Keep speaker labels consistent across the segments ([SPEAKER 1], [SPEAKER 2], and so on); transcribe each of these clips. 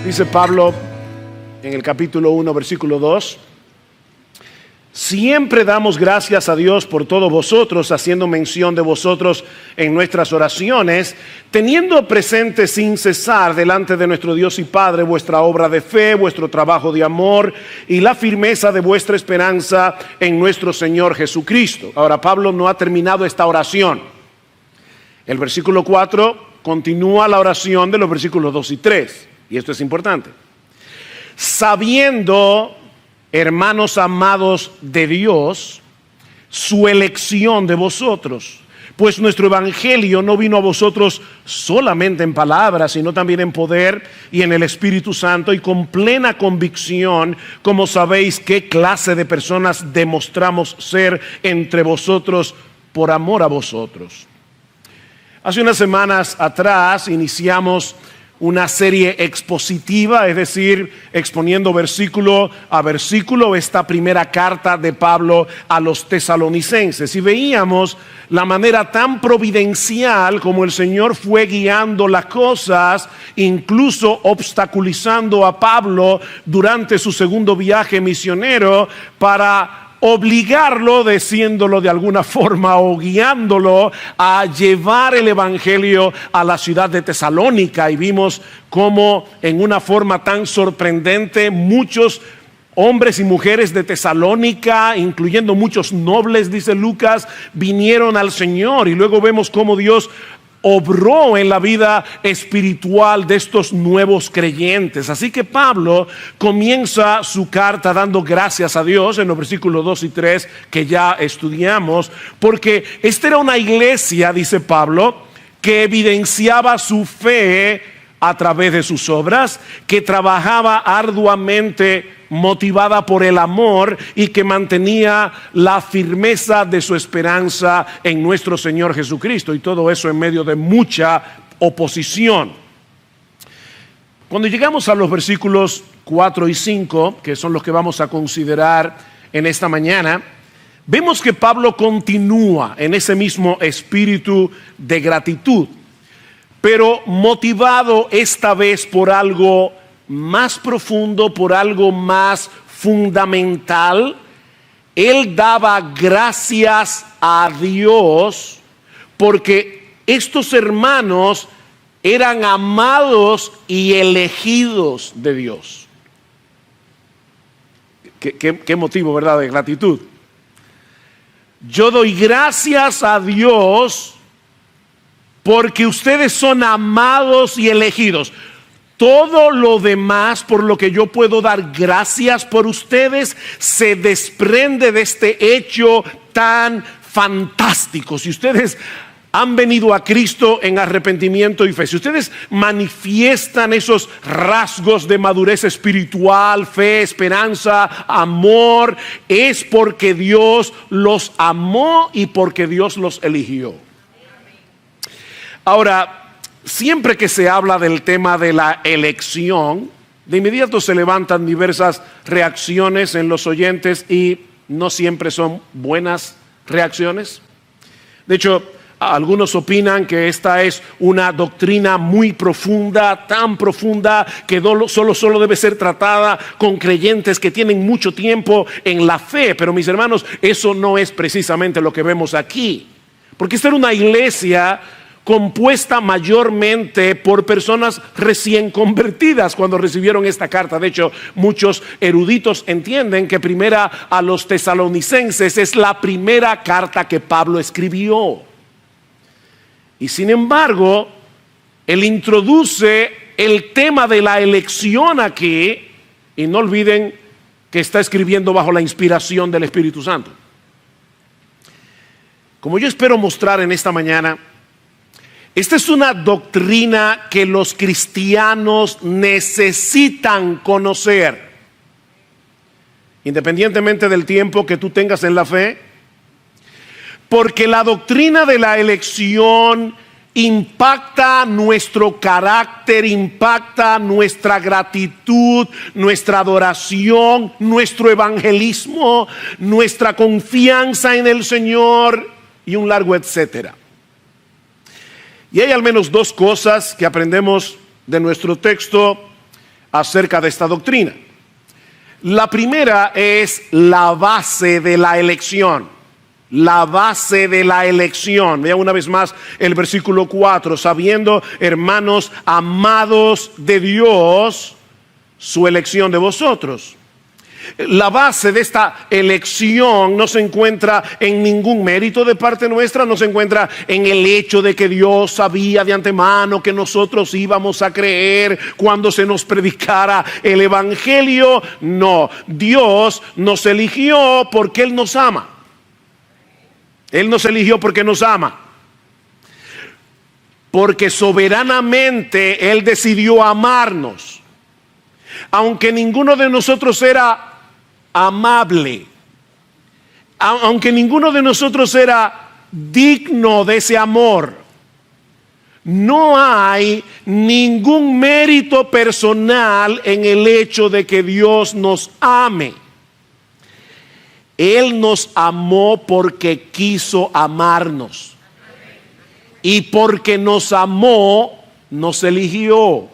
[SPEAKER 1] Dice Pablo en el capítulo 1, versículo 2: siempre damos gracias a Dios por todos vosotros, haciendo mención de vosotros en nuestras oraciones, teniendo presente sin cesar delante de nuestro Dios y Padre vuestra obra de fe, vuestro trabajo de amor y la firmeza de vuestra esperanza en nuestro Señor Jesucristo. Ahora, Pablo no ha terminado esta oración. El versículo 4 continúa la oración de los versículos 2 y 3, y esto es importante. Sabiendo, hermanos amados de Dios, su elección de vosotros, pues nuestro evangelio no vino a vosotros solamente en palabras, sino también en poder y en el Espíritu Santo y con plena convicción, como sabéis qué clase de personas demostramos ser entre vosotros por amor a vosotros. Hace unas semanas atrás iniciamos una serie expositiva, es decir, exponiendo versículo a versículo esta primera carta de Pablo a los tesalonicenses, y veíamos la manera tan providencial como el Señor fue guiando las cosas, incluso obstaculizando a Pablo durante su segundo viaje misionero para obligarlo, diciéndolo de alguna forma, o guiándolo a llevar el evangelio a la ciudad de Tesalónica. Y vimos cómo en una forma tan sorprendente muchos hombres y mujeres de Tesalónica, incluyendo muchos nobles, dice Lucas, vinieron al Señor. Y luego vemos cómo Dios obró en la vida espiritual de estos nuevos creyentes. Así que Pablo comienza su carta dando gracias a Dios en los versículos 2 y 3 que ya estudiamos, porque esta era una iglesia, dice Pablo, que evidenciaba su fe a través de sus obras, que trabajaba arduamente motivada por el amor y que mantenía la firmeza de su esperanza en nuestro Señor Jesucristo, y todo eso en medio de mucha oposición. Cuando llegamos a los versículos 4 y 5, que son los que vamos a considerar en esta mañana, vemos que Pablo continúa en ese mismo espíritu de gratitud, pero motivado esta vez por algo más profundo, por algo más fundamental. Él daba gracias a Dios porque estos hermanos eran amados y elegidos de Dios. ¿Qué motivo, verdad, de gratitud? Yo doy gracias a Dios porque ustedes son amados y elegidos. Todo lo demás por lo que yo puedo dar gracias por ustedes se desprende de este hecho tan fantástico. Si ustedes han venido a Cristo en arrepentimiento y fe, si ustedes manifiestan esos rasgos de madurez espiritual, fe, esperanza, amor, es porque Dios los amó y porque Dios los eligió. Ahora, siempre que se habla del tema de la elección, de inmediato se levantan diversas reacciones en los oyentes y no siempre son buenas reacciones. De hecho, algunos opinan que esta es una doctrina muy profunda, tan profunda que solo debe ser tratada con creyentes que tienen mucho tiempo en la fe. Pero mis hermanos, eso no es precisamente lo que vemos aquí, porque esta era una iglesia compuesta mayormente por personas recién convertidas cuando recibieron esta carta. De hecho, muchos eruditos entienden que primera a los tesalonicenses es la primera carta que Pablo escribió. Y sin embargo, él introduce el tema de la elección aquí, y no olviden que está escribiendo bajo la inspiración del Espíritu Santo. Como yo espero mostrar en esta mañana, esta es una doctrina que los cristianos necesitan conocer, independientemente del tiempo que tú tengas en la fe, porque la doctrina de la elección impacta nuestro carácter, impacta nuestra gratitud, nuestra adoración, nuestro evangelismo, nuestra confianza en el Señor y un largo etcétera. Y hay al menos dos cosas que aprendemos de nuestro texto acerca de esta doctrina. La primera es la base de la elección. La base de la elección. Vean una vez más el versículo 4. Sabiendo, hermanos amados de Dios, su elección de vosotros. La base de esta elección no se encuentra en ningún mérito de parte nuestra, no se encuentra en el hecho de que Dios sabía de antemano que nosotros íbamos a creer cuando se nos predicara el evangelio. No, Dios nos eligió porque Él nos ama. Él nos eligió porque nos ama. Porque soberanamente Él decidió amarnos. Aunque ninguno de nosotros era amable, aunque ninguno de nosotros era digno de ese amor, no hay ningún mérito personal en el hecho de que Dios nos ame. Él nos amó porque quiso amarnos. Y porque nos amó, nos eligió.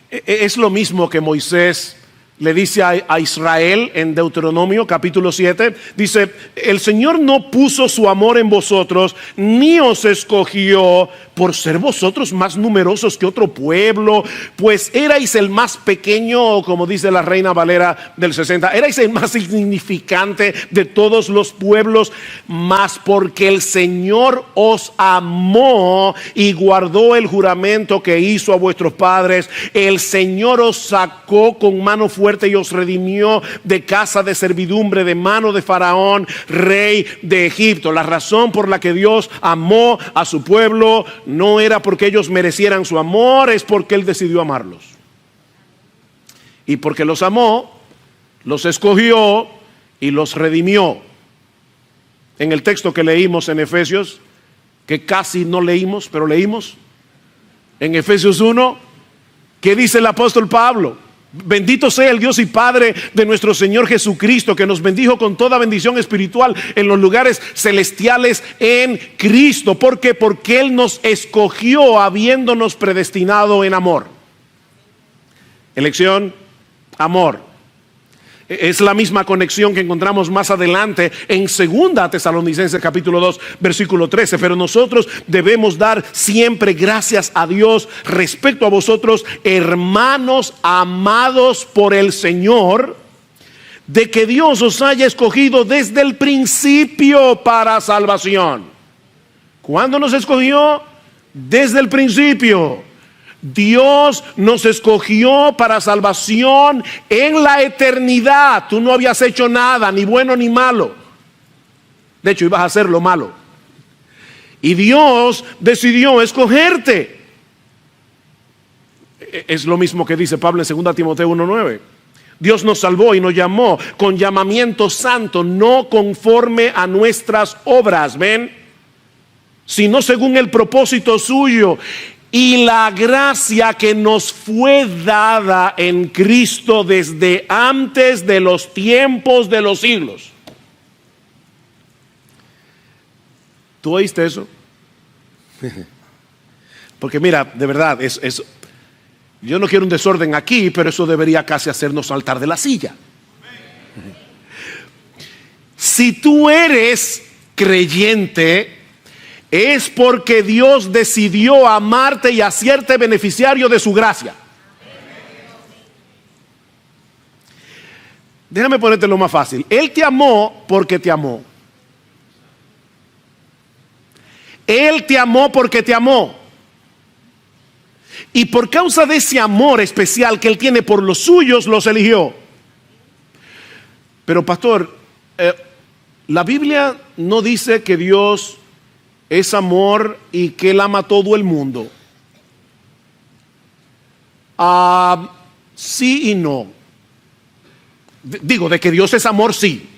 [SPEAKER 1] Es lo mismo que Moisés le dice a Israel en Deuteronomio capítulo 7. Dice, el Señor no puso su amor en vosotros, ni os escogió por ser vosotros más numerosos que otro pueblo, pues erais el más pequeño, como dice la Reina Valera del 60, erais el más insignificante de todos los pueblos, mas porque el Señor os amó y guardó el juramento que hizo a vuestros padres, el Señor os sacó con mano fuerte y os redimió de casa de servidumbre, de mano de Faraón, rey de Egipto. La razón por la que Dios amó a su pueblo no era porque ellos merecieran su amor, es porque Él decidió amarlos. Y porque los amó, los escogió y los redimió. En el texto que leímos en Efesios, que casi no leímos, pero leímos, en Efesios 1, ¿qué dice el apóstol Pablo? Bendito sea el Dios y Padre de nuestro Señor Jesucristo, que nos bendijo con toda bendición espiritual en los lugares celestiales en Cristo. ¿Por qué? Porque Él nos escogió habiéndonos predestinado en amor. Elección, amor. Es la misma conexión que encontramos más adelante en 2 Tesalonicenses capítulo 2 versículo 13. Pero nosotros debemos dar siempre gracias a Dios respecto a vosotros, hermanos amados por el Señor, de que Dios os haya escogido desde el principio para salvación. ¿Cuándo nos escogió? Desde el principio. Dios nos escogió para salvación en la eternidad. Tú no habías hecho nada, ni bueno ni malo. De hecho, ibas a hacer lo malo. Y Dios decidió escogerte. Es lo mismo que dice Pablo en 2 Timoteo 1:9. Dios nos salvó y nos llamó con llamamiento santo, no conforme a nuestras obras, ¿ven? Sino según el propósito suyo y la gracia que nos fue dada en Cristo desde antes de los tiempos de los siglos. ¿Tú oíste eso? Porque mira, de verdad, yo no quiero un desorden aquí, pero eso debería casi hacernos saltar de la silla. Si tú eres creyente, es porque Dios decidió amarte y hacerte beneficiario de su gracia. Déjame ponértelo más fácil. Él te amó porque te amó. Él te amó porque te amó. Y por causa de ese amor especial que Él tiene por los suyos, los eligió. Pero pastor, la Biblia no dice que Dios es amor y que Él ama a todo el mundo. Sí y no. Digo, de que Dios es amor, sí.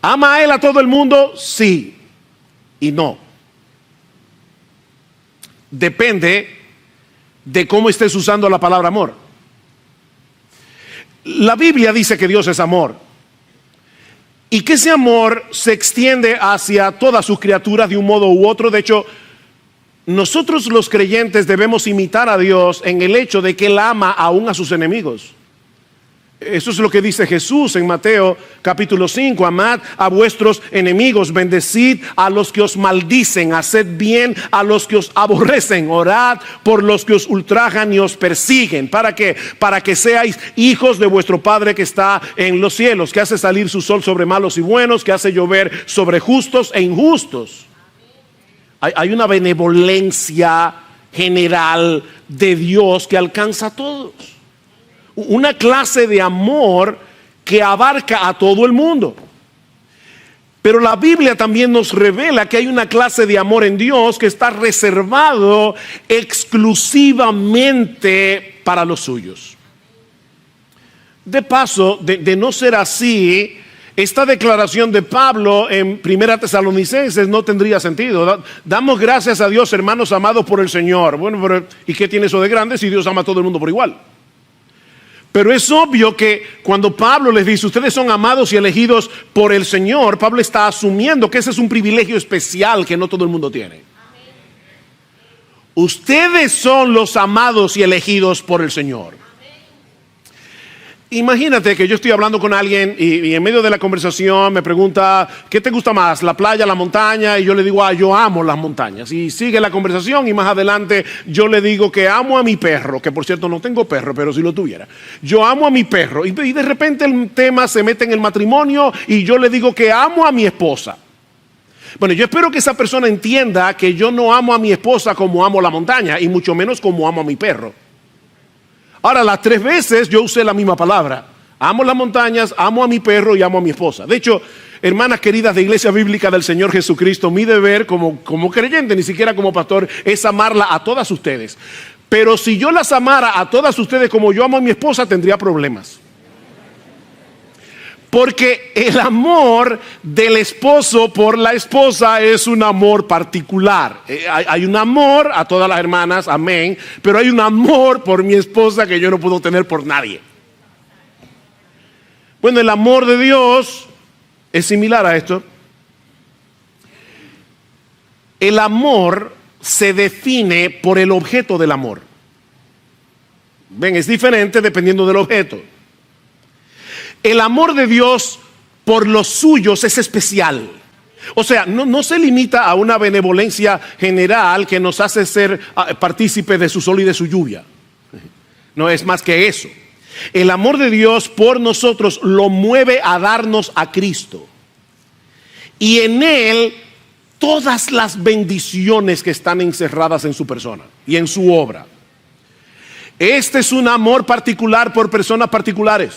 [SPEAKER 1] ¿Ama a Él a todo el mundo? Sí y no. Depende de cómo estés usando la palabra amor. La Biblia dice que Dios es amor y que ese amor se extiende hacia todas sus criaturas de un modo u otro. De hecho, Nosotros los creyentes debemos imitar a Dios en el hecho de que Él ama aún a sus enemigos. Eso es lo que dice Jesús en Mateo capítulo 5. Amad a vuestros enemigos, bendecid a los que os maldicen, haced bien a los que os aborrecen, orad por los que os ultrajan y os persiguen. ¿Para qué? Para que seáis hijos de vuestro Padre que está en los cielos, que hace salir su sol sobre malos y buenos, que hace llover sobre justos e injustos. Hay una benevolencia general de Dios que alcanza a todos. Una clase de amor que abarca a todo el mundo. Pero la Biblia también nos revela que hay una clase de amor en Dios que está reservado exclusivamente para los suyos. De paso, de no ser así, esta declaración de Pablo en 1 Tesalonicenses no tendría sentido. Damos gracias a Dios, hermanos amados por el Señor. Bueno, pero ¿y qué tiene eso de grande si Dios ama a todo el mundo por igual? Pero es obvio que cuando Pablo les dice, ustedes son amados y elegidos por el Señor, Pablo está asumiendo que ese es un privilegio especial que no todo el mundo tiene. Ustedes son los amados y elegidos por el Señor. Imagínate que yo estoy hablando con alguien y en medio de la conversación me pregunta, ¿qué te gusta más, la playa, la montaña? Y yo le digo, yo amo las montañas. Y sigue la conversación y más adelante yo le digo que amo a mi perro, que por cierto no tengo perro, pero si lo tuviera. Yo amo a mi perro y de repente el tema se mete en el matrimonio y yo le digo que amo a mi esposa. Bueno, yo espero que esa persona entienda que yo no amo a mi esposa como amo la montaña y mucho menos como amo a mi perro. Ahora, las 3 veces yo usé la misma palabra. Amo las montañas, amo a mi perro y amo a mi esposa. De hecho, hermanas queridas de Iglesia Bíblica del Señor Jesucristo, mi deber como creyente, ni siquiera como pastor, es amarla a todas ustedes. Pero si yo las amara a todas ustedes como yo amo a mi esposa, tendría problemas. Porque el amor del esposo por la esposa es un amor particular. Hay un amor a todas las hermanas, amén, pero hay un amor por mi esposa que yo no puedo tener por nadie. Bueno, el amor de Dios es similar a esto. El amor se define por el objeto del amor. Ven, es diferente dependiendo del objeto. El amor de Dios por los suyos es especial. O sea, no se limita a una benevolencia general que nos hace ser partícipes de su sol y de su lluvia. No es más que eso. El amor de Dios por nosotros lo mueve a darnos a Cristo. Y en Él todas las bendiciones que están encerradas en su persona y en su obra. Este es un amor particular por personas particulares.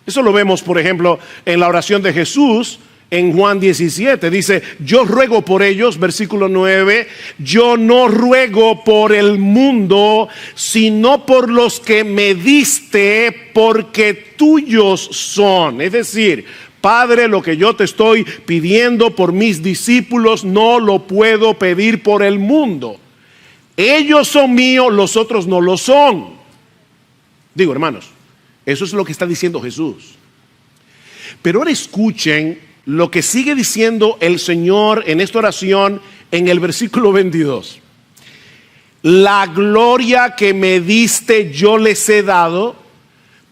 [SPEAKER 1] Eso lo vemos, por ejemplo, en la oración de Jesús en Juan 17. Dice, yo ruego por ellos, versículo 9, yo no ruego por el mundo, sino por los que me diste, porque tuyos son. Es decir, Padre, lo que yo te estoy pidiendo por mis discípulos, no lo puedo pedir por el mundo. Ellos son míos, los otros no lo son. Digo, hermanos, eso es lo que está diciendo Jesús. Pero ahora escuchen lo que sigue diciendo el Señor en esta oración en el versículo 22. La gloria que me diste yo les he dado,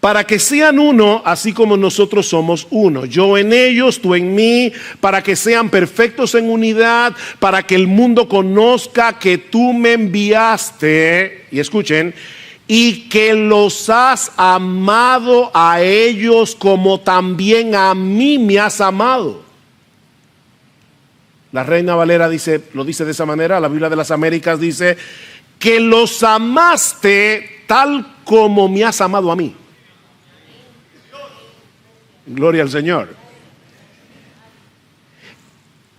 [SPEAKER 1] para que sean uno, así como nosotros somos uno. Yo en ellos, tú en mí, para que sean perfectos en unidad, para que el mundo conozca que tú me enviaste. Y escuchen, y que los has amado a ellos como también a mí me has amado. La Reina Valera lo dice de esa manera. La Biblia de las Américas dice que los amaste tal como me has amado a mí. Gloria al Señor.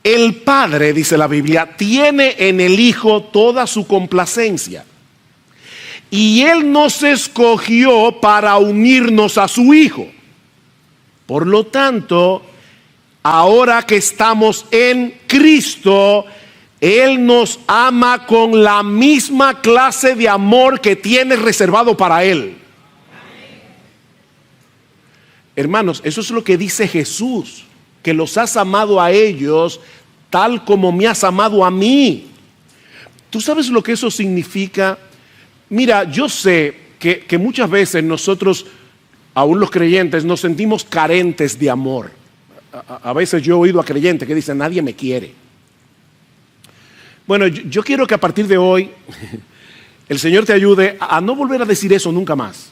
[SPEAKER 1] El Padre, dice la Biblia, tiene en el Hijo toda su complacencia. Y Él nos escogió para unirnos a su Hijo. Por lo tanto, ahora que estamos en Cristo, Él nos ama con la misma clase de amor que tiene reservado para Él. Hermanos, eso es lo que dice Jesús, que los has amado a ellos tal como me has amado a mí. ¿Tú sabes lo que eso significa? Mira, yo sé que muchas veces nosotros, aún los creyentes, nos sentimos carentes de amor. A veces yo he oído a creyentes que dicen, nadie me quiere. Bueno, yo quiero que a partir de hoy el Señor te ayude a no volver a decir eso nunca más.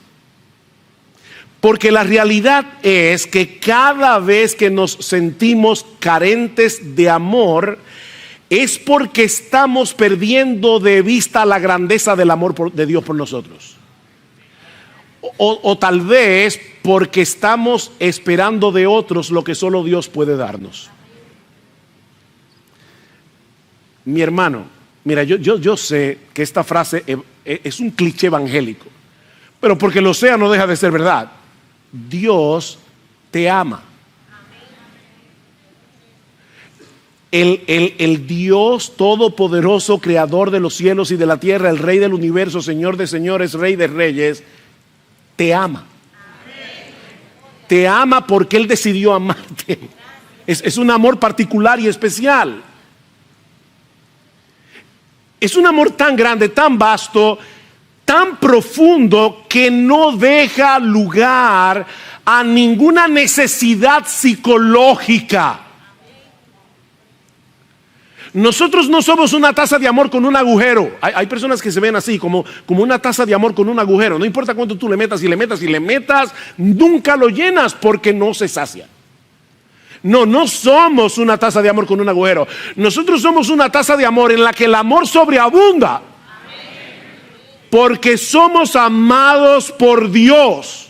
[SPEAKER 1] Porque la realidad es que cada vez que nos sentimos carentes de amor, es porque estamos perdiendo de vista la grandeza del amor de Dios por nosotros. O tal vez porque estamos esperando de otros lo que solo Dios puede darnos. Mi hermano, mira, yo sé que esta frase es un cliché evangélico, pero porque lo sea no deja de ser verdad. Dios te ama. El Dios todopoderoso, creador de los cielos y de la tierra, el Rey del universo, Señor de señores, Rey de reyes, te ama. Te ama porque Él decidió amarte. Es un amor particular y especial. Es un amor tan grande, tan vasto, tan profundo, que no deja lugar a ninguna necesidad psicológica. Nosotros no somos una taza de amor con un agujero. Hay personas que se ven así, como una taza de amor con un agujero. No importa cuánto tú le metas y le metas y le metas, nunca lo llenas porque no se sacia. No somos una taza de amor con un agujero. Nosotros somos una taza de amor en la que el amor sobreabunda. Porque somos amados por Dios.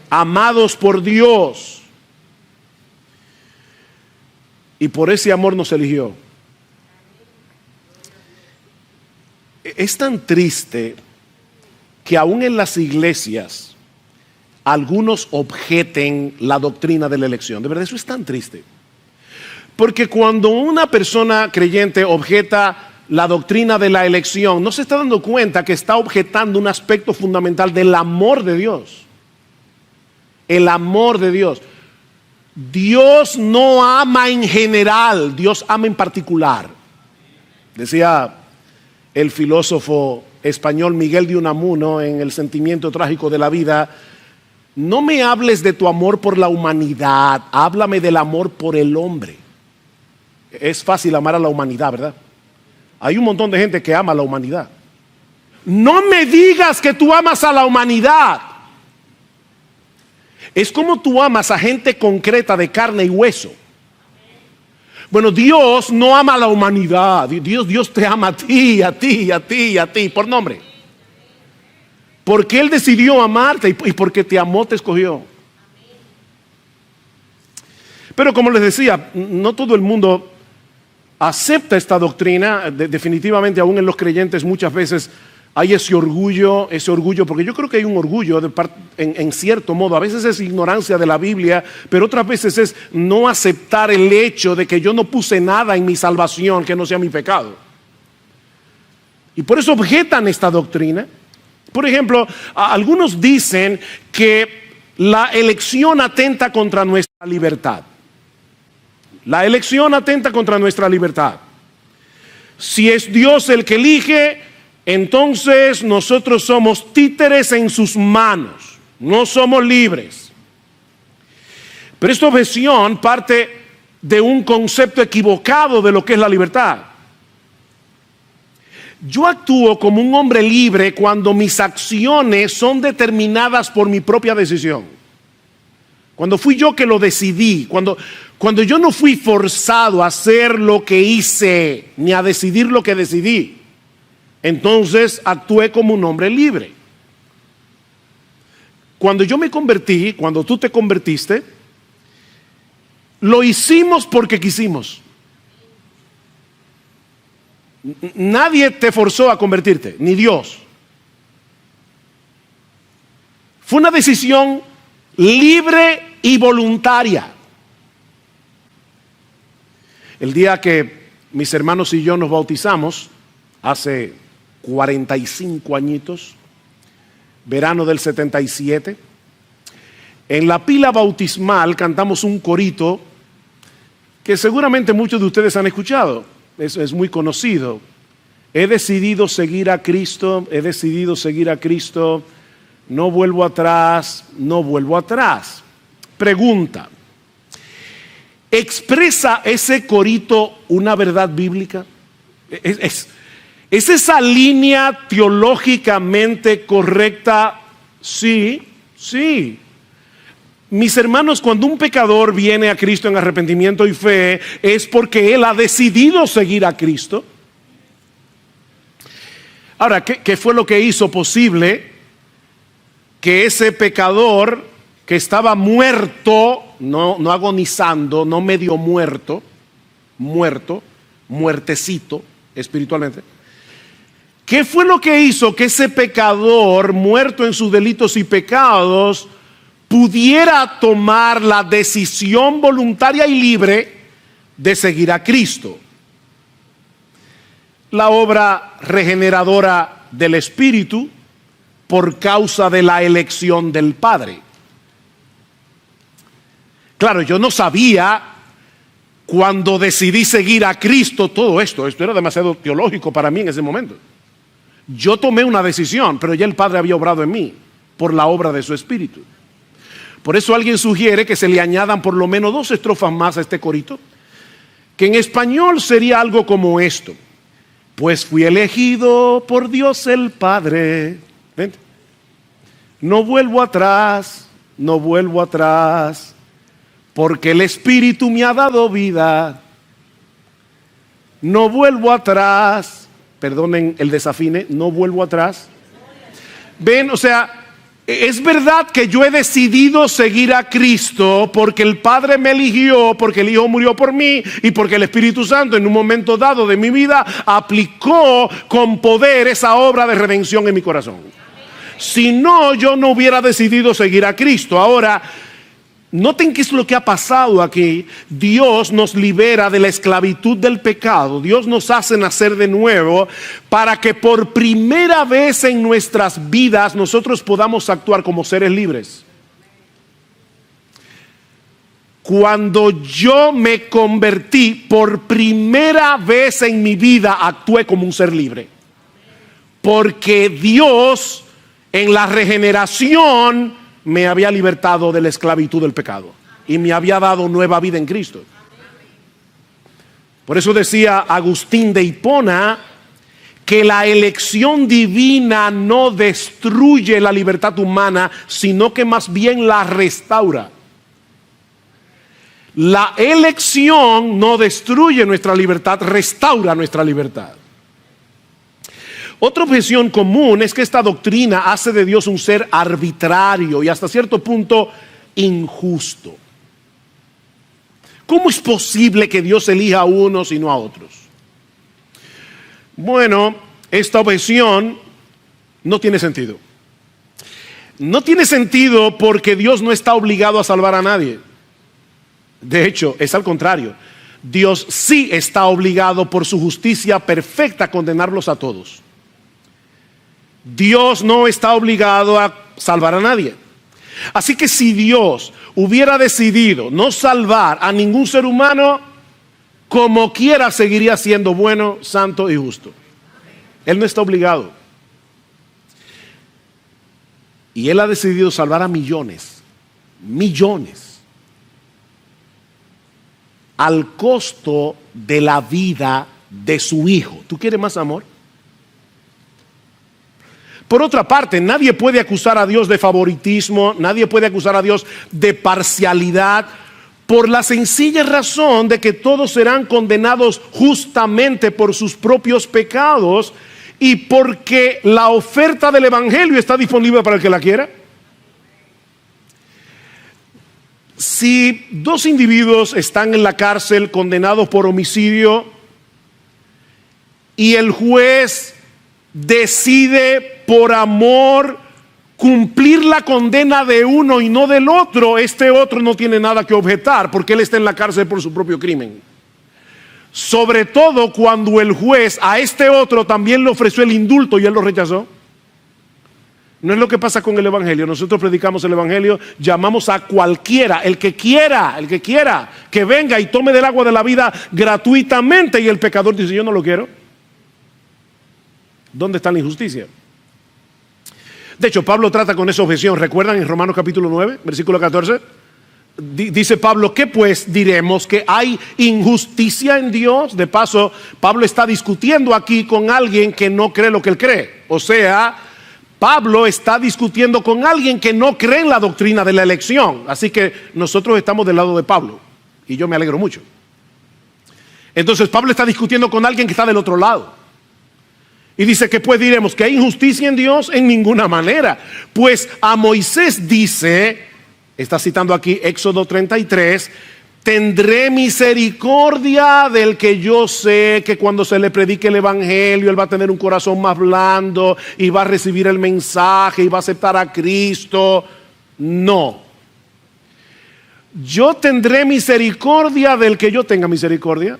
[SPEAKER 1] Amados por Dios. Y por ese amor nos eligió. Es tan triste que aún en las iglesias algunos objeten la doctrina de la elección. De verdad, eso es tan triste. Porque cuando una persona creyente objeta la doctrina de la elección, no se está dando cuenta que está objetando un aspecto fundamental del amor de Dios. El amor de Dios. Dios no ama en general, Dios ama en particular. Decía el filósofo español Miguel de Unamuno en El sentimiento trágico de la vida: no me hables de tu amor por la humanidad, háblame del amor por el hombre. Es fácil amar a la humanidad, ¿verdad? Hay un montón de gente que ama a la humanidad. No me digas que tú amas a la humanidad. Es como tú amas a gente concreta de carne y hueso. Bueno, Dios no ama a la humanidad. Dios te ama a ti, a ti, a ti, a ti, por nombre. Porque Él decidió amarte y porque te amó, te escogió. Pero como les decía, no todo el mundo acepta esta doctrina. Definitivamente aún en los creyentes muchas veces hay ese orgullo, porque yo creo que hay un orgullo en cierto modo. A veces es ignorancia de la Biblia, pero otras veces es no aceptar el hecho de que yo no puse nada en mi salvación que no sea mi pecado. Y por eso objetan esta doctrina. Por ejemplo, algunos dicen que la elección atenta contra nuestra libertad. La elección atenta contra nuestra libertad. Si es Dios el que elige, entonces nosotros somos títeres en sus manos, no somos libres. Pero esta objeción parte de un concepto equivocado de lo que es la libertad. Yo actúo como un hombre libre cuando mis acciones son determinadas por mi propia decisión. Cuando fui yo que lo decidí, cuando yo no fui forzado a hacer lo que hice, ni a decidir lo que decidí. Entonces actué como un hombre libre. Cuando yo me convertí, cuando tú te convertiste, lo hicimos porque quisimos. Nadie te forzó a convertirte, ni Dios. Fue una decisión libre y voluntaria. El día que mis hermanos y yo nos bautizamos, hace 45 añitos, verano del 77, en la pila bautismal cantamos un corito que seguramente muchos de ustedes han escuchado. Es muy conocido. He decidido seguir a Cristo, he decidido seguir a Cristo, no vuelvo atrás, no vuelvo atrás. Pregunta, ¿expresa ese corito una verdad bíblica? ¿Es esa línea teológicamente correcta? Sí, sí. Mis hermanos, cuando un pecador viene a Cristo en arrepentimiento y fe, es porque él ha decidido seguir a Cristo. Ahora, ¿qué fue lo que hizo posible que ese pecador que estaba muerto, no agonizando, no medio muerto, muertecito espiritualmente? ¿Qué fue lo que hizo que ese pecador, muerto en sus delitos y pecados, pudiera tomar la decisión voluntaria y libre de seguir a Cristo? La obra regeneradora del Espíritu por causa de la elección del Padre. Claro, yo no sabía cuando decidí seguir a Cristo todo esto. Esto era demasiado teológico para mí en ese momento. Yo tomé una decisión, pero ya el Padre había obrado en mí por la obra de su Espíritu. Por eso alguien sugiere que se le añadan por lo menos 2 estrofas más a este corito, que en español sería algo como esto. Pues fui elegido por Dios el Padre. ¿Ven? No vuelvo atrás, no vuelvo atrás, porque el Espíritu me ha dado vida. No vuelvo atrás, perdonen el desafine, no vuelvo atrás. Ven, o sea, es verdad que yo he decidido seguir a Cristo porque el Padre me eligió, porque el Hijo murió por mí y porque el Espíritu Santo en un momento dado de mi vida aplicó con poder esa obra de redención en mi corazón. Si no, yo no hubiera decidido seguir a Cristo. Ahora, noten qué es lo que ha pasado aquí. Dios nos libera de la esclavitud del pecado. Dios nos hace nacer de nuevo para que por primera vez en nuestras vidas nosotros podamos actuar como seres libres. Cuando yo me convertí, por primera vez en mi vida actué como un ser libre. Porque Dios en la regeneración me había libertado de la esclavitud del pecado y me había dado nueva vida en Cristo. Por eso decía Agustín de Hipona que la elección divina no destruye la libertad humana, sino que más bien la restaura. La elección no destruye nuestra libertad, restaura nuestra libertad. Otra objeción común es que esta doctrina hace de Dios un ser arbitrario y hasta cierto punto injusto. ¿Cómo es posible que Dios elija a unos y no a otros? Bueno, esta objeción no tiene sentido. No tiene sentido porque Dios no está obligado a salvar a nadie. De hecho, es al contrario. Dios sí está obligado por su justicia perfecta a condenarlos a todos. Dios no está obligado a salvar a nadie. Así que si Dios hubiera decidido no salvar a ningún ser humano, como quiera seguiría siendo bueno, santo y justo. Él no está obligado. Y Él ha decidido salvar a millones, al costo de la vida de su Hijo. ¿Tú quieres más amor? Por otra parte, nadie puede acusar a Dios de favoritismo, nadie puede acusar a Dios de parcialidad, por la sencilla razón de que todos serán condenados justamente por sus propios pecados y porque la oferta del Evangelio está disponible para el que la quiera. Si 2 individuos están en la cárcel condenados por homicidio y el juez decide por amor cumplir la condena de uno y no del otro, este otro no tiene nada que objetar porque él está en la cárcel por su propio crimen. Sobre todo cuando el juez a este otro también le ofreció el indulto y él lo rechazó. No es lo que pasa con el Evangelio. Nosotros predicamos el Evangelio, llamamos a cualquiera, el que quiera, que venga y tome del agua de la vida gratuitamente, y el pecador dice: yo no lo quiero. ¿Dónde está la injusticia? De hecho, Pablo trata con esa objeción. ¿Recuerdan en Romanos capítulo 9, versículo 14? Dice Pablo, ¿qué pues diremos? ¿Que hay injusticia en Dios? De paso, Pablo está discutiendo aquí con alguien que no cree lo que él cree. O sea, Pablo está discutiendo con alguien que no cree en la doctrina de la elección. Así que nosotros estamos del lado de Pablo. Y yo me alegro mucho. Entonces Pablo está discutiendo con alguien que está del otro lado. Y dice que pues diremos que hay injusticia en Dios en ninguna manera. Pues a Moisés dice, está citando aquí Éxodo 33, tendré misericordia del que yo sé que cuando se le predique el evangelio, él va a tener un corazón más blando y va a recibir el mensaje y va a aceptar a Cristo. No. Yo tendré misericordia del que yo tenga misericordia.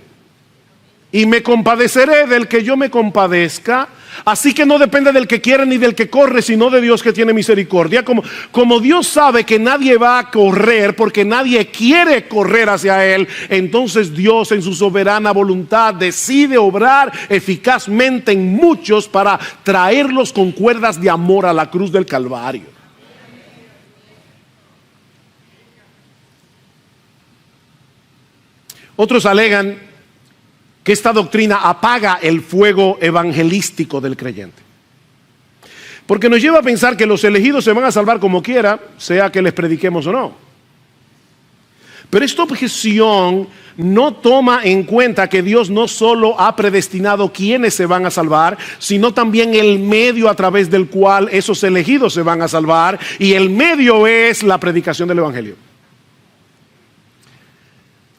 [SPEAKER 1] Y me compadeceré del que yo me compadezca. Así que no depende del que quiere ni del que corre, sino de Dios que tiene misericordia. Como Dios sabe que nadie va a correr porque nadie quiere correr hacia Él, entonces Dios en su soberana voluntad decide obrar eficazmente en muchos para traerlos con cuerdas de amor a la cruz del Calvario. Otros alegan que esta doctrina apaga el fuego evangelístico del creyente. Porque nos lleva a pensar que los elegidos se van a salvar como quiera, sea que les prediquemos o no. Pero esta objeción no toma en cuenta que Dios no solo ha predestinado quienes se van a salvar, sino también el medio a través del cual esos elegidos se van a salvar, y el medio es la predicación del evangelio.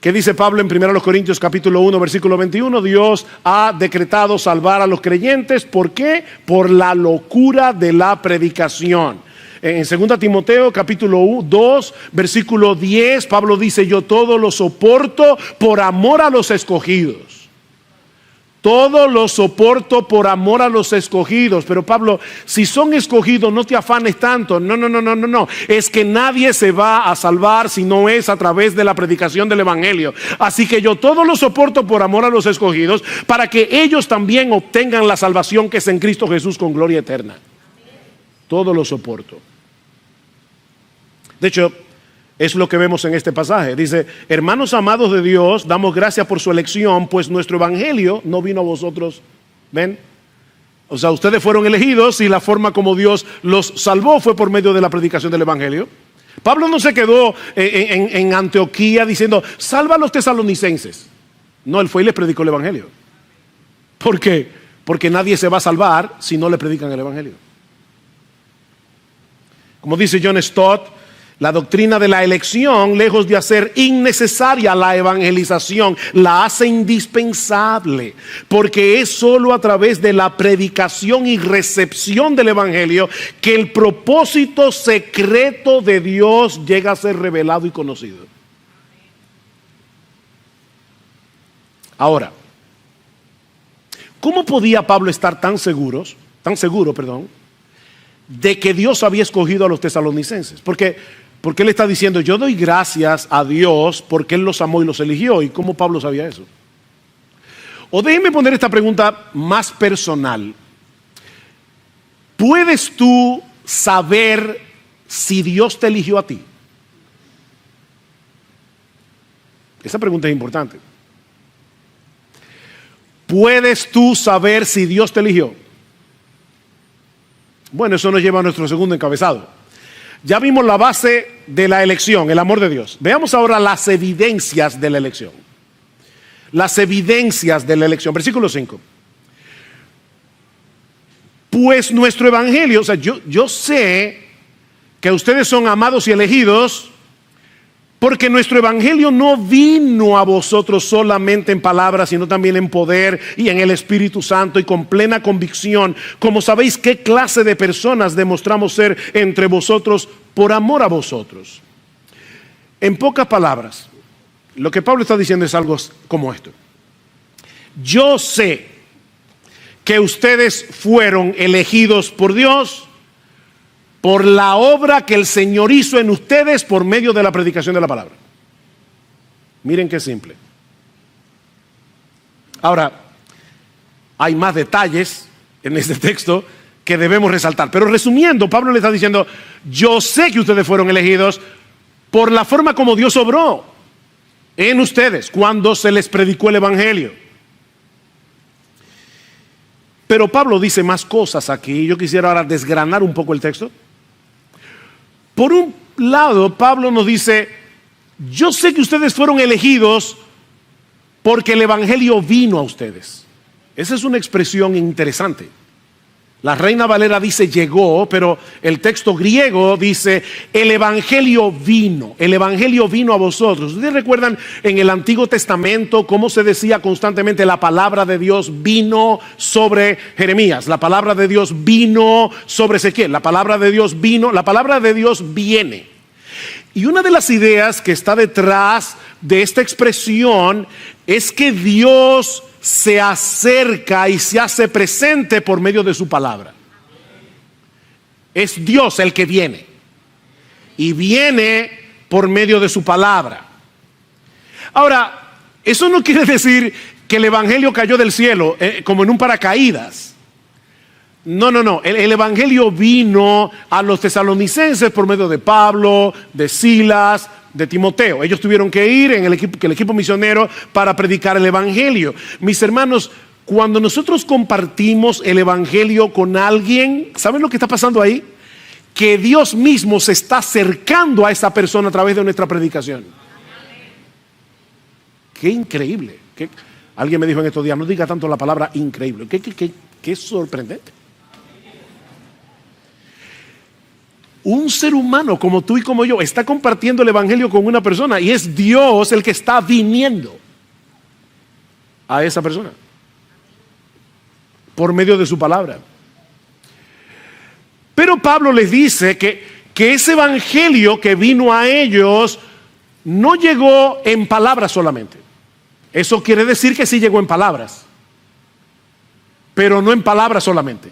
[SPEAKER 1] ¿Qué dice Pablo en 1 Corintios capítulo 1 versículo 21? Dios ha decretado salvar a los creyentes. ¿Por qué? Por la locura de la predicación. En 2 Timoteo capítulo 2 versículo 10, Pablo dice, yo todo lo soporto por amor a los escogidos. Todo lo soporto por amor a los escogidos. Pero Pablo, si son escogidos, no te afanes tanto. No. Es que nadie se va a salvar si no es a través de la predicación del evangelio. Así que yo todo lo soporto por amor a los escogidos, para que ellos también obtengan la salvación que es en Cristo Jesús con gloria eterna. Todo lo soporto. De hecho, es lo que vemos en este pasaje. Dice, hermanos amados de Dios, damos gracias por su elección, pues nuestro evangelio no vino a vosotros. ¿Ven? O sea, ustedes fueron elegidos y la forma como Dios los salvó fue por medio de la predicación del evangelio. Pablo no se quedó en Antioquía diciendo, salva a los tesalonicenses. No, él fue y les predicó el evangelio. ¿Por qué? Porque nadie se va a salvar si no le predican el evangelio. Como dice John Stott, la doctrina de la elección, lejos de hacer innecesaria la evangelización, la hace indispensable, porque es solo a través de la predicación y recepción del evangelio que el propósito secreto de Dios llega a ser revelado y conocido. Ahora, ¿cómo podía Pablo estar tan seguro, de que Dios había escogido a los tesalonicenses? Porque él está diciendo, yo doy gracias a Dios porque Él los amó y los eligió. ¿Y cómo Pablo sabía eso? O déjenme poner esta pregunta más personal. ¿Puedes tú saber si Dios te eligió a ti? Esa pregunta es importante. ¿Puedes tú saber si Dios te eligió? Bueno, eso nos lleva a nuestro segundo encabezado. Ya vimos la base de la elección, el amor de Dios. Veamos ahora las evidencias de la elección. Las evidencias de la elección. Versículo 5. Pues nuestro evangelio, o sea, yo sé que ustedes son amados y elegidos, porque nuestro evangelio no vino a vosotros solamente en palabras, sino también en poder y en el Espíritu Santo y con plena convicción. Como sabéis qué clase de personas demostramos ser entre vosotros por amor a vosotros. En pocas palabras, lo que Pablo está diciendo es algo como esto. Yo sé que ustedes fueron elegidos por Dios por la obra que el Señor hizo en ustedes por medio de la predicación de la palabra. Miren qué simple. Ahora, hay más detalles en este texto que debemos resaltar. Pero resumiendo, Pablo le está diciendo, yo sé que ustedes fueron elegidos por la forma como Dios obró en ustedes cuando se les predicó el evangelio. Pero Pablo dice más cosas aquí. Yo quisiera ahora desgranar un poco el texto. Por un lado, Pablo nos dice, yo sé que ustedes fueron elegidos porque el evangelio vino a ustedes. Esa es una expresión interesante. La Reina Valera dice llegó, pero el texto griego dice el evangelio vino a vosotros. ¿Ustedes recuerdan en el Antiguo Testamento cómo se decía constantemente la palabra de Dios vino sobre Jeremías? La palabra de Dios vino sobre Ezequiel. La palabra de Dios vino, la palabra de Dios viene. Y una de las ideas que está detrás de esta expresión es que Dios se acerca y se hace presente por medio de su palabra. Es Dios el que viene y viene por medio de su palabra. Ahora, eso no quiere decir que el evangelio cayó del cielo como en un paracaídas. No. El evangelio vino a los tesalonicenses por medio de Pablo, de Silas, de Timoteo. Ellos tuvieron que ir en el equipo misionero para predicar el evangelio. Mis hermanos, cuando nosotros compartimos el evangelio con alguien, ¿saben lo que está pasando ahí? Que Dios mismo se está acercando a esa persona a través de nuestra predicación. Qué increíble. Alguien me dijo en estos días, no diga tanto la palabra increíble. Qué sorprendente. Un ser humano como tú y como yo está compartiendo el evangelio con una persona y es Dios el que está viniendo a esa persona por medio de su palabra. Pero Pablo les dice que ese evangelio que vino a ellos no llegó en palabras solamente. Eso quiere decir que sí llegó en palabras, pero no en palabras solamente.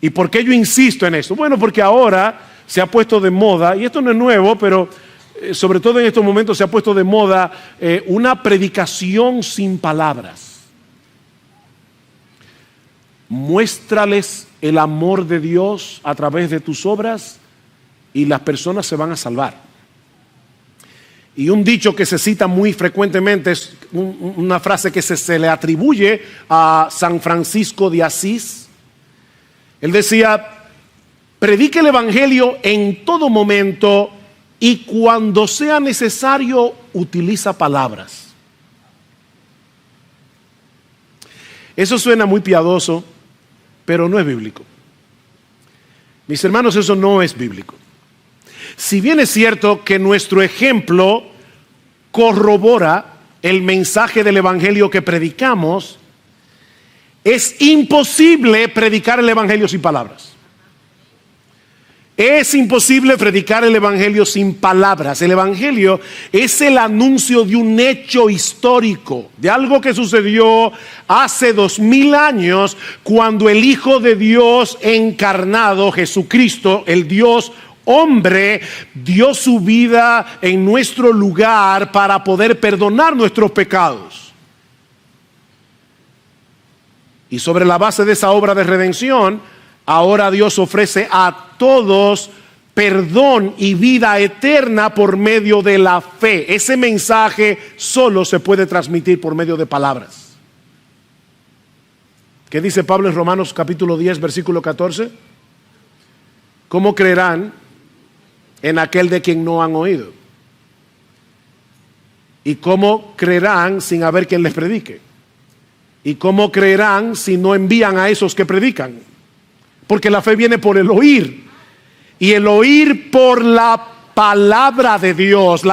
[SPEAKER 1] ¿Y por qué yo insisto en esto? Bueno, porque ahora se ha puesto de moda, y esto no es nuevo, pero sobre todo en estos momentos se ha puesto de moda una predicación sin palabras. Muéstrales el amor de Dios a través de tus obras y las personas se van a salvar. Y un dicho que se cita muy frecuentemente es una frase que se le atribuye a San Francisco de Asís. Él decía, predique el evangelio en todo momento y cuando sea necesario utiliza palabras. Eso suena muy piadoso, pero no es bíblico. Mis hermanos, eso no es bíblico. Si bien es cierto que nuestro ejemplo corrobora el mensaje del evangelio que predicamos, es imposible predicar el evangelio sin palabras. Es imposible predicar el evangelio sin palabras. El evangelio es el anuncio de un hecho histórico, de algo que sucedió hace 2000 años, cuando el Hijo de Dios encarnado, Jesucristo, el Dios hombre, dio su vida en nuestro lugar para poder perdonar nuestros pecados. Y sobre la base de esa obra de redención, ahora Dios ofrece a todos perdón y vida eterna por medio de la fe. Ese mensaje solo se puede transmitir por medio de palabras. ¿Qué dice Pablo en Romanos capítulo 10, versículo 14? ¿Cómo creerán en aquel de quien no han oído? ¿Y cómo creerán sin haber quien les predique? ¿Y cómo creerán si no envían a esos que predican? Porque la fe viene por el oír, y el oír por la palabra de Dios.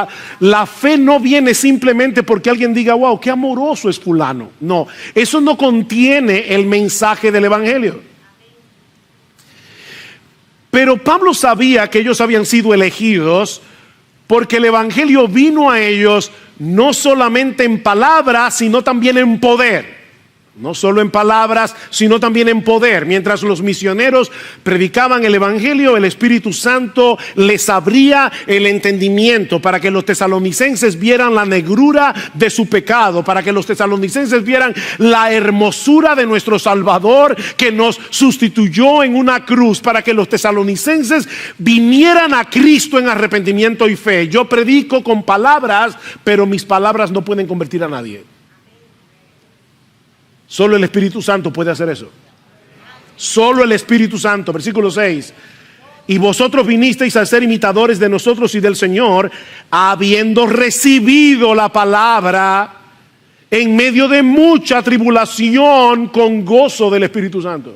[SPEAKER 1] La fe no viene simplemente porque alguien diga, wow, qué amoroso es fulano. No, eso no contiene el mensaje del evangelio. Pero Pablo sabía que ellos habían sido elegidos porque el evangelio vino a ellos no solamente en palabras, sino también en poder. No solo en palabras, sino también en poder. Mientras los misioneros predicaban el evangelio, el Espíritu Santo les abría el entendimiento para que los tesalonicenses vieran la negrura de su pecado, para que los tesalonicenses vieran la hermosura de nuestro Salvador que nos sustituyó en una cruz, para que los tesalonicenses vinieran a Cristo en arrepentimiento y fe. Yo predico con palabras, pero mis palabras no pueden convertir a nadie. Solo el Espíritu Santo puede hacer eso. Solo el Espíritu Santo. Versículo 6. Y vosotros vinisteis a ser imitadores de nosotros y del Señor, habiendo recibido la palabra en medio de mucha tribulación, con gozo del Espíritu Santo.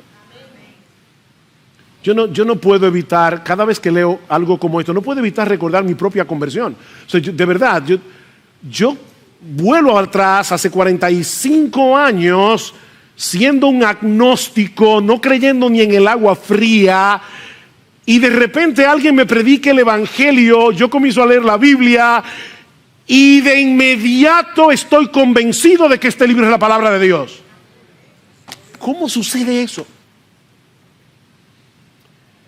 [SPEAKER 1] Yo no puedo evitar, cada vez que leo algo como esto, no puedo evitar recordar mi propia conversión. O sea, de verdad, yo vuelo atrás hace 45 años siendo un agnóstico, no creyendo ni en el agua fría, y de repente alguien me predica el evangelio, yo comienzo a leer la Biblia y de inmediato estoy convencido de que este libro es la palabra de Dios. ¿Cómo sucede eso?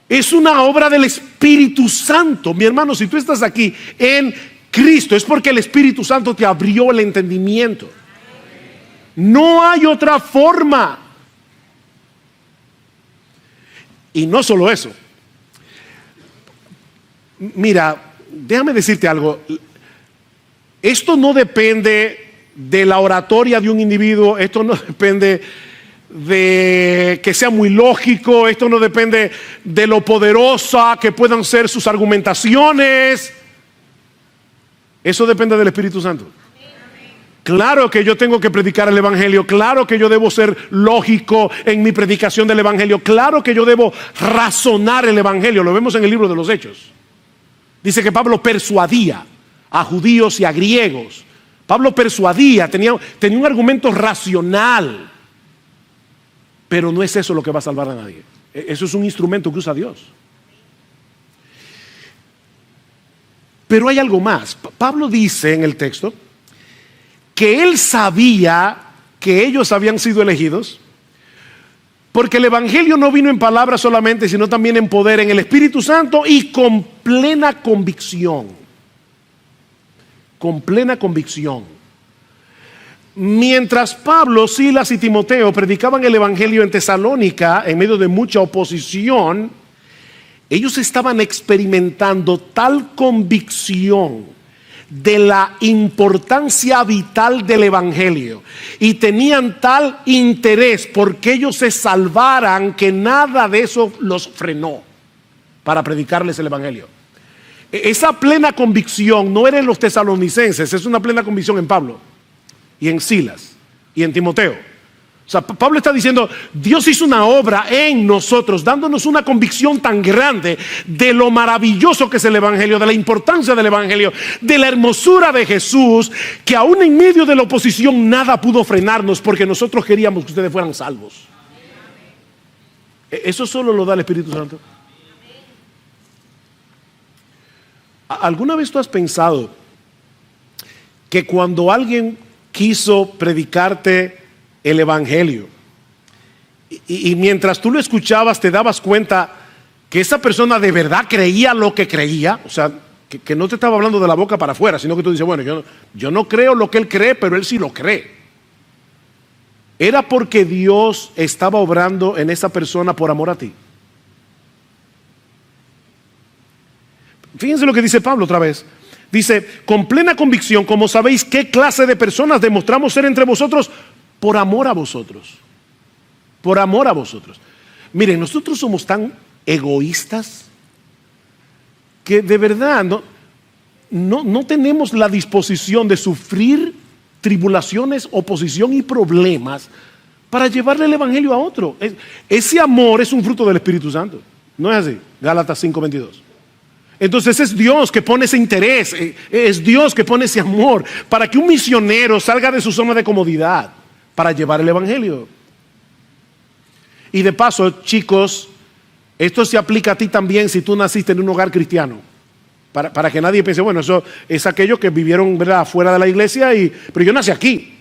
[SPEAKER 1] Es una obra del Espíritu Santo. Mi hermano, si tú estás aquí en Cristo, es porque el Espíritu Santo te abrió el entendimiento. No hay otra forma. Y no solo eso. Mira, déjame decirte algo. Esto no depende de la oratoria de un individuo. Esto no depende de que sea muy lógico. Esto no depende de lo poderosa que puedan ser sus argumentaciones. Eso depende del Espíritu Santo. Claro que yo tengo que predicar el evangelio. Claro que yo debo ser lógico en mi predicación del evangelio. Claro que yo debo razonar el evangelio. Lo vemos en el libro de los Hechos. Dice que Pablo persuadía a judíos y a griegos. Pablo persuadía, tenía un argumento racional. Pero no es eso lo que va a salvar a nadie. Eso es un instrumento que usa Dios. Pero hay algo más. Pablo dice en el texto que él sabía que ellos habían sido elegidos, porque el evangelio no vino en palabras solamente, sino también en poder, en el Espíritu Santo y con plena convicción. Con plena convicción. Mientras Pablo, Silas y Timoteo predicaban el evangelio en Tesalónica, en medio de mucha oposición, ellos estaban experimentando tal convicción de la importancia vital del evangelio y tenían tal interés porque ellos se salvaran, que nada de eso los frenó para predicarles el evangelio. Esa plena convicción no era en los tesalonicenses, es una plena convicción en Pablo y en Silas y en Timoteo. O sea, Pablo está diciendo, Dios hizo una obra en nosotros, dándonos una convicción tan grande de lo maravilloso que es el evangelio, de la importancia del evangelio, de la hermosura de Jesús, que aún en medio de la oposición nada pudo frenarnos, porque nosotros queríamos que ustedes fueran salvos. Eso solo lo da el Espíritu Santo. ¿Alguna vez tú has pensado que cuando alguien quiso predicarte el evangelio y mientras tú lo escuchabas te dabas cuenta que esa persona de verdad creía lo que creía? O sea, que no te estaba hablando de la boca para afuera, sino que tú dices, bueno, yo no creo lo que él cree, pero él sí lo cree. Era porque Dios estaba obrando en esa persona por amor a ti. Fíjense lo que dice Pablo otra vez. Dice, con plena convicción, como sabéis qué clase de personas demostramos ser entre vosotros, por amor a vosotros. Por amor a vosotros. Miren, nosotros somos tan egoístas que de verdad no tenemos la disposición de sufrir tribulaciones, oposición y problemas para llevarle el evangelio a otro. Ese amor es un fruto del Espíritu Santo. ¿No es así? Gálatas 5:22. Entonces es Dios que pone ese interés, es Dios que pone ese amor para que un misionero salga de su zona de comodidad para llevar el evangelio. Y de paso, chicos, esto se aplica a ti también si tú naciste en un hogar cristiano. Para que nadie piense, bueno, eso es aquellos que vivieron, ¿verdad?, fuera de la iglesia, pero yo nací aquí.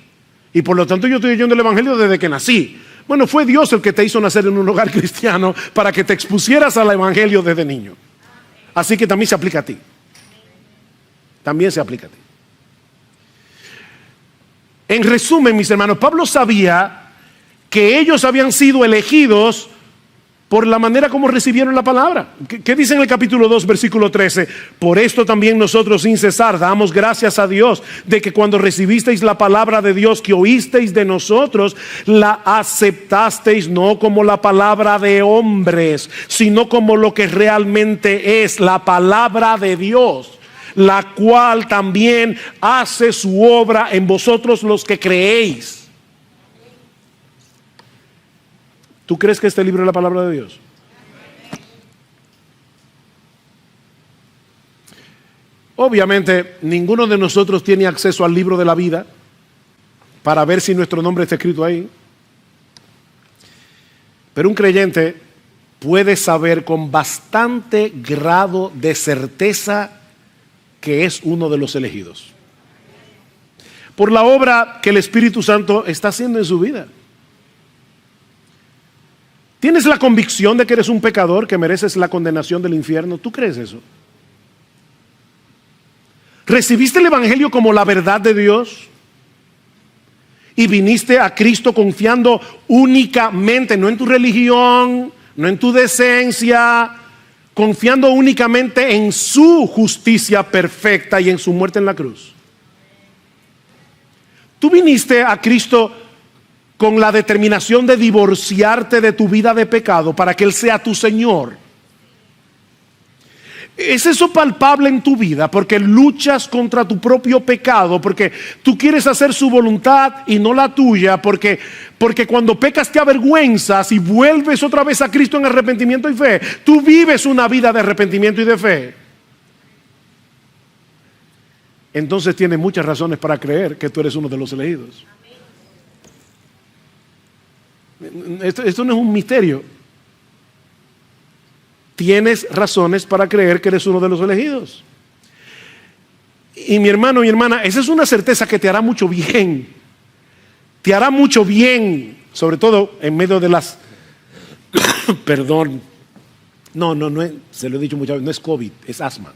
[SPEAKER 1] Y por lo tanto yo estoy oyendo el evangelio desde que nací. Bueno, fue Dios el que te hizo nacer en un hogar cristiano para que te expusieras al evangelio desde niño. Así que también se aplica a ti. También se aplica a ti. En resumen, mis hermanos, Pablo sabía que ellos habían sido elegidos por la manera como recibieron la palabra. ¿Qué dice en el capítulo 2, versículo 13? Por esto también nosotros sin cesar damos gracias a Dios de que cuando recibisteis la palabra de Dios que oísteis de nosotros, la aceptasteis no como la palabra de hombres, sino como lo que realmente es la palabra de Dios, la cual también hace su obra en vosotros los que creéis. ¿Tú crees que este libro es la palabra de Dios? Obviamente, ninguno de nosotros tiene acceso al libro de la vida para ver si nuestro nombre está escrito ahí. Pero un creyente puede saber con bastante grado de certeza que es uno de los elegidos, por la obra que el Espíritu Santo está haciendo en su vida. ¿Tienes la convicción de que eres un pecador, que mereces la condenación del infierno? ¿Tú crees eso? ¿Recibiste el evangelio como la verdad de Dios? Y viniste a Cristo confiando únicamente, no en tu religión, no en tu decencia, confiando únicamente en su justicia perfecta y en su muerte en la cruz. Tú viniste a Cristo con la determinación de divorciarte de tu vida de pecado para que Él sea tu Señor. ¿Es eso palpable en tu vida? Porque luchas contra tu propio pecado, porque tú quieres hacer su voluntad y no la tuya, porque cuando pecas te avergüenzas y vuelves otra vez a Cristo en arrepentimiento y fe. Tú vives una vida de arrepentimiento y de fe. Entonces tienes muchas razones para creer que tú eres uno de los elegidos. Esto no es un misterio. Tienes razones para creer que eres uno de los elegidos. Y mi hermano, mi hermana, esa es una certeza que te hará mucho bien. Te hará mucho bien, sobre todo en medio de las perdón. No es, se lo he dicho muchas veces, no es COVID, es asma.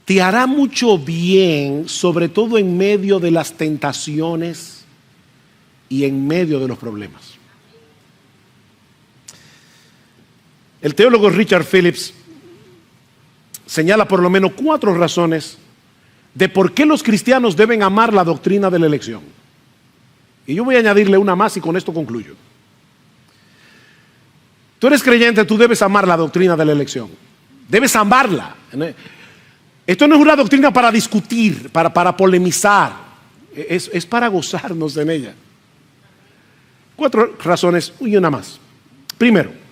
[SPEAKER 1] Te hará mucho bien, sobre todo en medio de las tentaciones y en medio de los problemas. El teólogo Richard Phillips señala por lo menos 4 razones de por qué los cristianos deben amar la doctrina de la elección. Y yo voy a añadirle una más y con esto concluyo. Tú eres creyente, tú debes amar la doctrina de la elección. Debes amarla. Esto no es una doctrina para discutir, para polemizar. Es para gozarnos en ella. 4 razones y una más. Primero,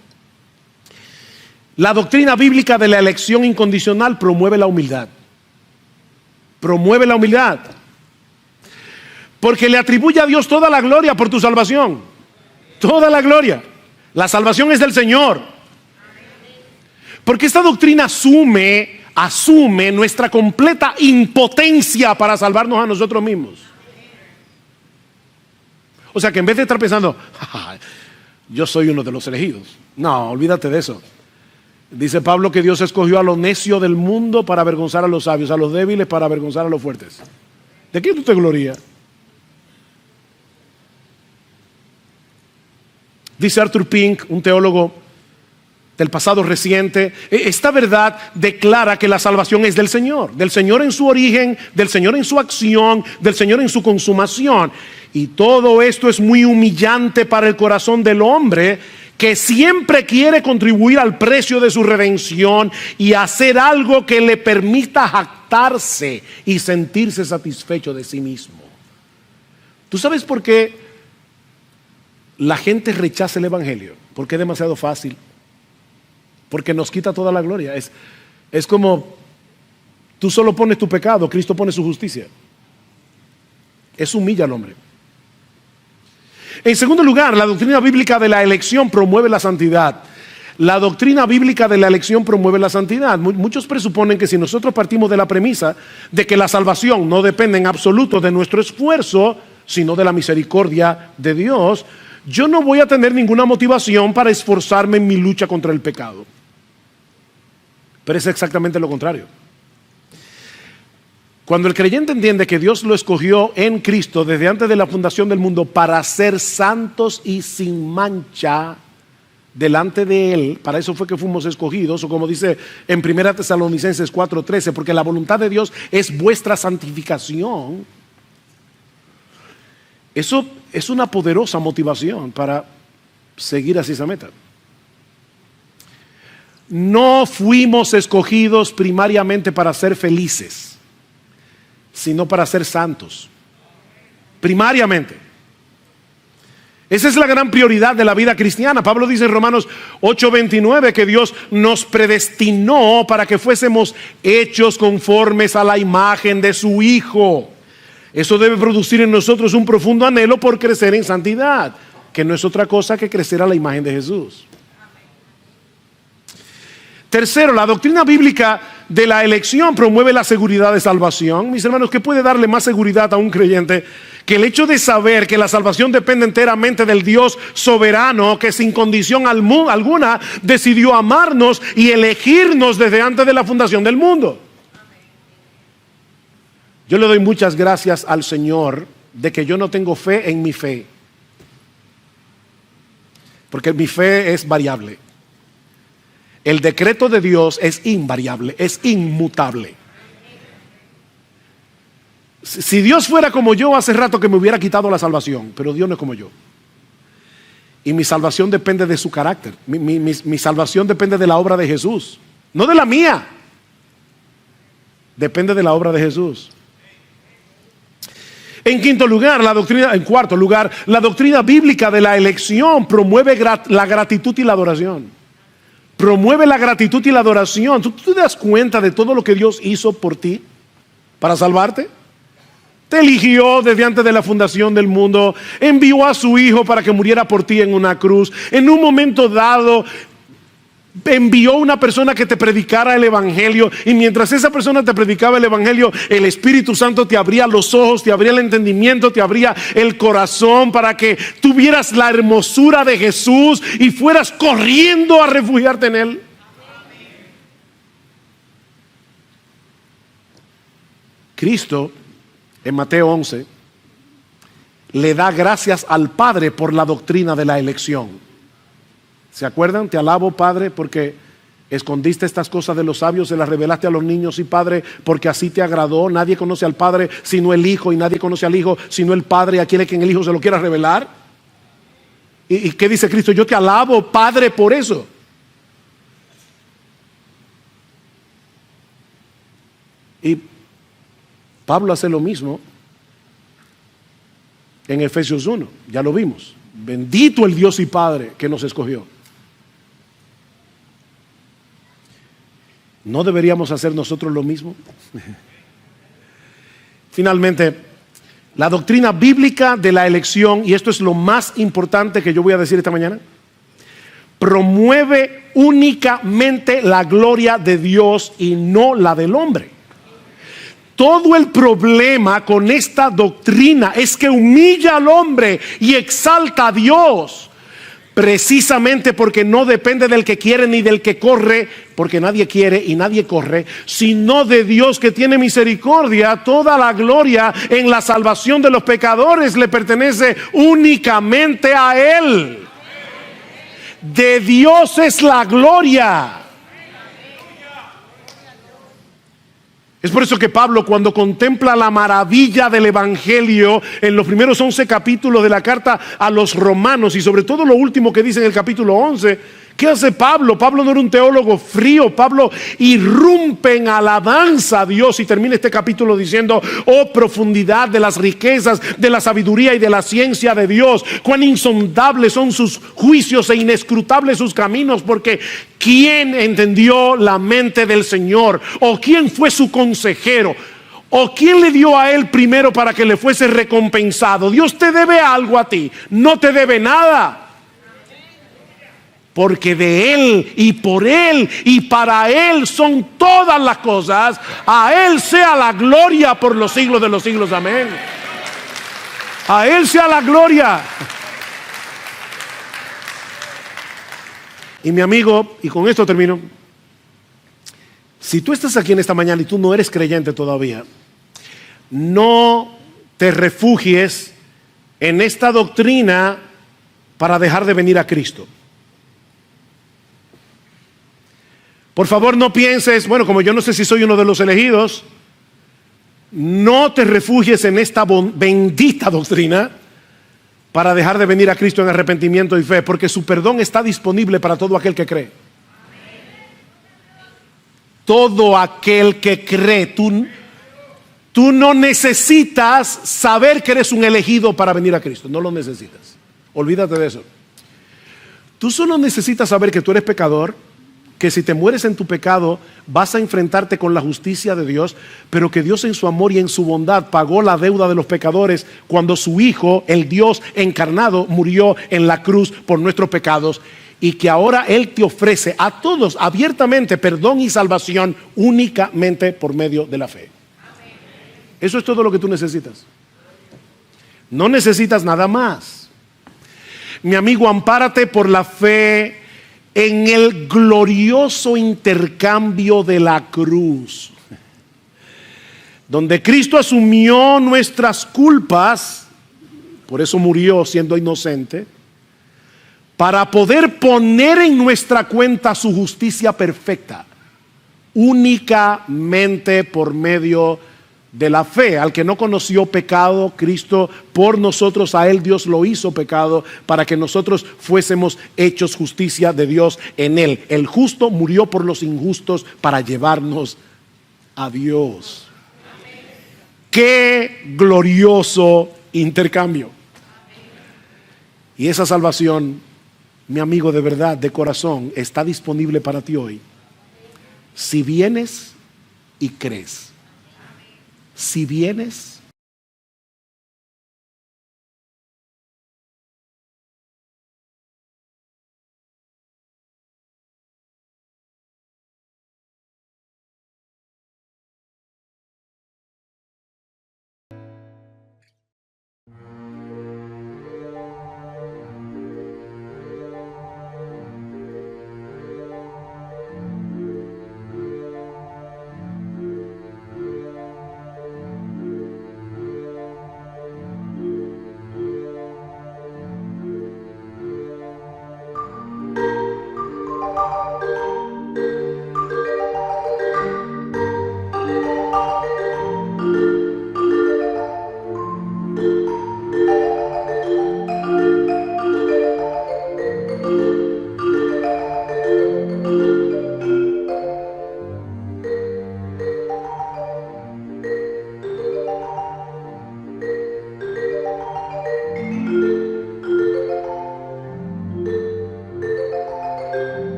[SPEAKER 1] la doctrina bíblica de la elección incondicional promueve la humildad. Promueve la humildad. Porque le atribuye a Dios toda la gloria por tu salvación. Toda la gloria. La salvación es del Señor. Porque esta doctrina asume nuestra completa impotencia para salvarnos a nosotros mismos. O sea que en vez de estar pensando, yo soy uno de los elegidos. No, olvídate de eso. Dice Pablo que Dios escogió a lo necio del mundo para avergonzar a los sabios, a los débiles para avergonzar a los fuertes. ¿De qué tú te glorías? Dice Arthur Pink, un teólogo del pasado reciente, esta verdad declara que la salvación es del Señor en su origen, del Señor en su acción, del Señor en su consumación. Y todo esto es muy humillante para el corazón del hombre, que siempre quiere contribuir al precio de su redención y hacer algo que le permita jactarse y sentirse satisfecho de sí mismo. ¿Tú sabes por qué la gente rechaza el evangelio? Porque es demasiado fácil. Porque nos quita toda la gloria. Es como tú solo pones tu pecado, Cristo pone su justicia. Eso humilla al hombre. En segundo lugar, la doctrina bíblica de la elección promueve la santidad. la doctrina bíblica de la elección promueve la santidad. Muchos presuponen que si nosotros partimos de la premisa de que la salvación no depende en absoluto de nuestro esfuerzo, sino de la misericordia de Dios, yo no voy a tener ninguna motivación para esforzarme en mi lucha contra el pecado. Pero es exactamente lo contrario. Cuando el creyente entiende que Dios lo escogió en Cristo desde antes de la fundación del mundo para ser santos y sin mancha delante de Él, para eso fue que fuimos escogidos, o como dice en 1 Tesalonicenses 4:13, porque la voluntad de Dios es vuestra santificación. Eso es una poderosa motivación para seguir hacia esa meta. No fuimos escogidos primariamente para ser felices, sino para ser santos. Primariamente. Esa es la gran prioridad de la vida cristiana. Pablo dice en Romanos 8:29 que Dios nos predestinó para que fuésemos hechos conformes a la imagen de su Hijo. Eso debe producir en nosotros un profundo anhelo por crecer en santidad, que no es otra cosa que crecer a la imagen de Jesús. Tercero, la doctrina bíblica de la elección promueve la seguridad de salvación. Mis hermanos, ¿qué puede darle más seguridad a un creyente que el hecho de saber que la salvación depende enteramente del Dios soberano, que sin condición alguna decidió amarnos y elegirnos desde antes de la fundación del mundo? Yo le doy muchas gracias al Señor de que yo no tengo fe en mi fe, porque mi fe es variable. El decreto de Dios es invariable, es inmutable. Si Dios fuera como yo, hace rato que me hubiera quitado la salvación, pero Dios no es como yo. Y mi salvación depende de su carácter. Mi salvación depende de la obra de Jesús, no de la mía. Depende de la obra de Jesús. En cuarto lugar, la doctrina bíblica de la elección promueve la gratitud y la adoración. Promueve la gratitud y la adoración. ¿Tú te das cuenta de todo lo que Dios hizo por ti para salvarte? Te eligió desde antes de la fundación del mundo, envió a su Hijo para que muriera por ti en una cruz. En un momento dado envió una persona que te predicara el Evangelio, y mientras esa persona te predicaba el Evangelio, el Espíritu Santo te abría los ojos, te abría el entendimiento, te abría el corazón para que tuvieras la hermosura de Jesús y fueras corriendo a refugiarte en Él. Cristo en Mateo 11 le da gracias al Padre por la doctrina de la elección. ¿Se acuerdan? Te alabo, Padre, porque escondiste estas cosas de los sabios, se las revelaste a los niños, y Padre, porque así te agradó. Nadie conoce al Padre sino el Hijo, y nadie conoce al Hijo sino el Padre, a quien el Hijo se lo quiera revelar. ¿Y qué dice Cristo? Yo te alabo, Padre, por eso. Y Pablo hace lo mismo en Efesios 1, ya lo vimos. Bendito el Dios y Padre que nos escogió. ¿No deberíamos hacer nosotros lo mismo? Finalmente, la doctrina bíblica de la elección, y esto es lo más importante que yo voy a decir esta mañana, promueve únicamente la gloria de Dios y no la del hombre. Todo el problema con esta doctrina es que humilla al hombre y exalta a Dios, precisamente porque no depende del que quiere ni del que corre, porque nadie quiere y nadie corre, sino de Dios que tiene misericordia. Toda la gloria en la salvación de los pecadores le pertenece únicamente a Él. De Dios es la gloria. Es por eso que Pablo, cuando contempla la maravilla del Evangelio en los primeros 11 capítulos de la carta a los romanos, y sobre todo lo último que dice en el capítulo 11, ¿qué hace Pablo? Pablo no era un teólogo frío. Pablo irrumpe en alabanza a Dios y termina este capítulo diciendo: oh profundidad de las riquezas, de la sabiduría y de la ciencia de Dios, cuán insondables son sus juicios e inescrutables sus caminos, porque ¿quién entendió la mente del Señor? ¿O quién fue su consejero? ¿O quién le dio a él primero para que le fuese recompensado? Dios te debe algo a ti, no te debe nada. porque de Él y por Él y para Él son todas las cosas. A Él sea la gloria por los siglos de los siglos. Amén. A Él sea la gloria. Y mi amigo, y con esto termino, si tú estás aquí en esta mañana y tú no eres creyente todavía, no te refugies en esta doctrina para dejar de venir a Cristo. Por favor, no pienses, bueno, como yo no sé si soy uno de los elegidos, no te refugies en esta bendita doctrina para dejar de venir a Cristo en arrepentimiento y fe, porque su perdón está disponible para todo aquel que cree. Todo aquel que cree. Tú no necesitas saber que eres un elegido para venir a Cristo. No lo necesitas. Olvídate de eso. Tú solo necesitas saber que tú eres pecador, que si te mueres en tu pecado vas a enfrentarte con la justicia de Dios, pero que Dios en su amor y en su bondad pagó la deuda de los pecadores cuando su Hijo, el Dios encarnado, murió en la cruz por nuestros pecados, y que ahora Él te ofrece a todos abiertamente perdón y salvación únicamente por medio de la fe. Eso es todo lo que tú necesitas. No necesitas nada más. Mi amigo, ampárate por la fe en el glorioso intercambio de la cruz, donde Cristo asumió nuestras culpas, por eso murió siendo inocente, para poder poner en nuestra cuenta su justicia perfecta, únicamente por medio de la fe. Al que no conoció pecado, Cristo por nosotros, a Él Dios lo hizo pecado, para que nosotros fuésemos hechos justicia de Dios en Él. El justo murió por los injustos para llevarnos a Dios. ¡Qué glorioso intercambio! Y esa salvación, mi amigo, de verdad, de corazón, está disponible para ti hoy, si vienes y crees. Si vienes